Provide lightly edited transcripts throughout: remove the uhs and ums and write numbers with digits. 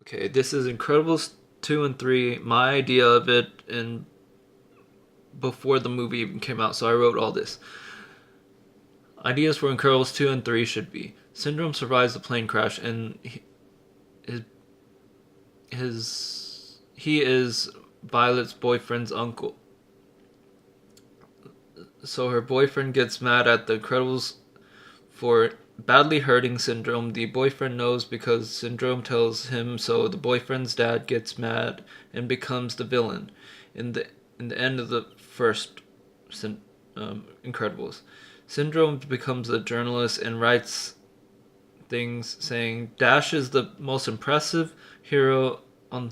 Okay, this is Incredibles 2 and 3. My idea of it and before the movie even came out, so I wrote all this. Ideas for Incredibles 2 and 3 should be Syndrome survives the plane crash and he is Violet's boyfriend's uncle. So her boyfriend gets mad at the Incredibles for badly hurting Syndrome. The boyfriend knows because Syndrome tells him so. The boyfriend's dad gets mad and becomes the villain in the end of the first Incredibles. Syndrome becomes a journalist and writes things saying Dash is the most impressive hero on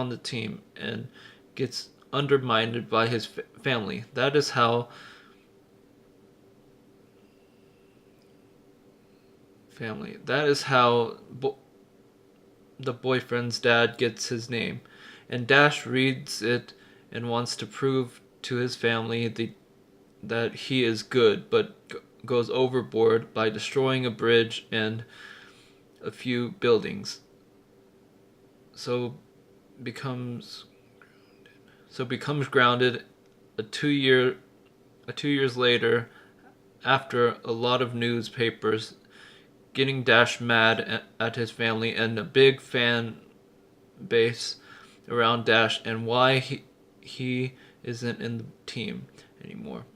the team and gets undermined by his family. That is how the boyfriend's dad gets his name. And Dash reads it and wants to prove to his family that he is good, but goes overboard by destroying a bridge and a few buildings. So becomes grounded a 2 years later after a lot of newspapers getting Dash mad at his family and a big fan base around Dash and why he isn't in the team anymore.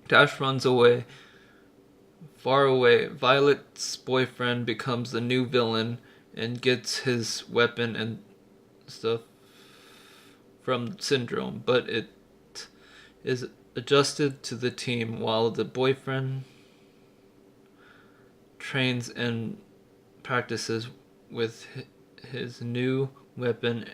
Dash runs away, far away. Violet's boyfriend becomes the new villain and gets his weapon and stuff from Syndrome, but it is adjusted to the team while the boyfriend trains and practices with his new weapons.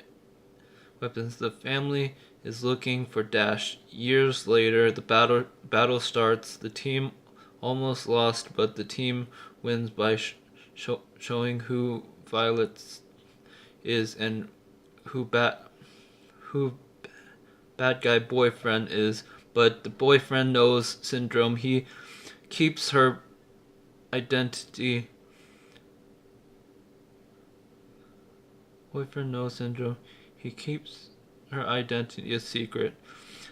The family is looking for Dash. Years later, the battle starts. The team almost lost, but the team wins by showing who Violet is and who bad guy boyfriend is. But the boyfriend knows Syndrome. He keeps her identity. Boyfriend knows Syndrome. He keeps her identity a secret.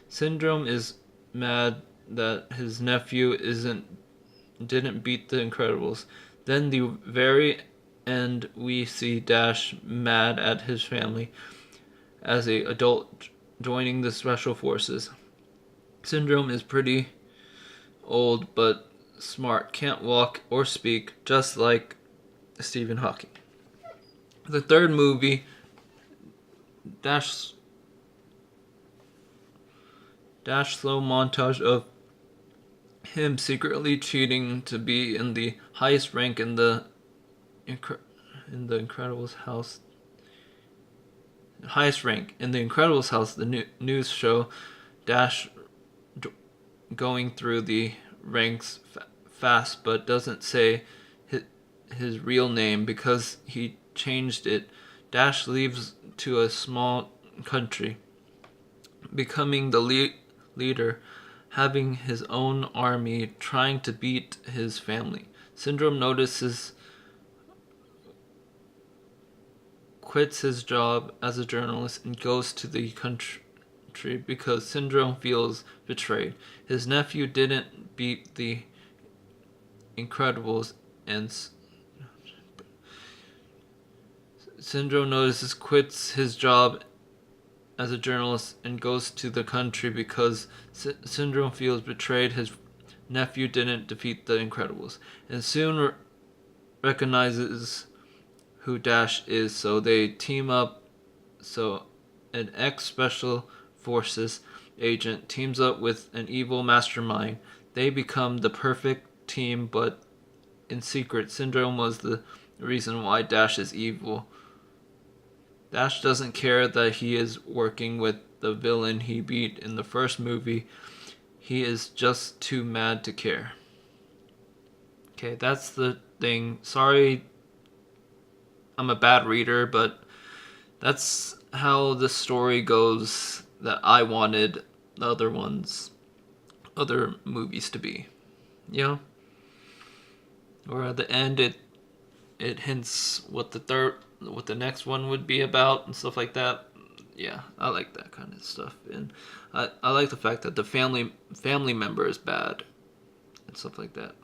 Syndrome is mad that his nephew didn't beat the Incredibles. Then the very end, we see Dash mad at his family as a adult joining the special forces. Syndrome is pretty old but smart, can't walk or speak, just like Stephen Hawking. The third movie, Dash slow montage of him secretly cheating to be in the highest rank in the Incredibles house. Highest rank in the Incredibles house. The news show Dash going through the ranks fast, but doesn't say his real name because he changed it. Dash leaves to a small country, becoming the leader, having his own army, trying to beat his family. Syndrome notices, quits his job as a journalist, and goes to the country because Syndrome feels betrayed. His nephew didn't beat the Incredibles, and Syndrome notices, quits his job as a journalist, and goes to the country because Syndrome feels betrayed. His nephew didn't defeat the Incredibles, and soon recognizes who Dash is, so they team up. So an ex-special forces agent teams up with an evil mastermind. They become the perfect team, but in secret, Syndrome was the reason why Dash is evil. Dash doesn't care that he is working with the villain he beat in the first movie. He is just too mad to care. Okay, that's the thing. Sorry, I'm a bad reader, but that's how the story goes that I wanted the other movies to be. Yeah. Or at the end, it hints what the what the next one would be about and stuff like that. Yeah, I like that kind of stuff, and I like the fact that the family member is bad and stuff like that.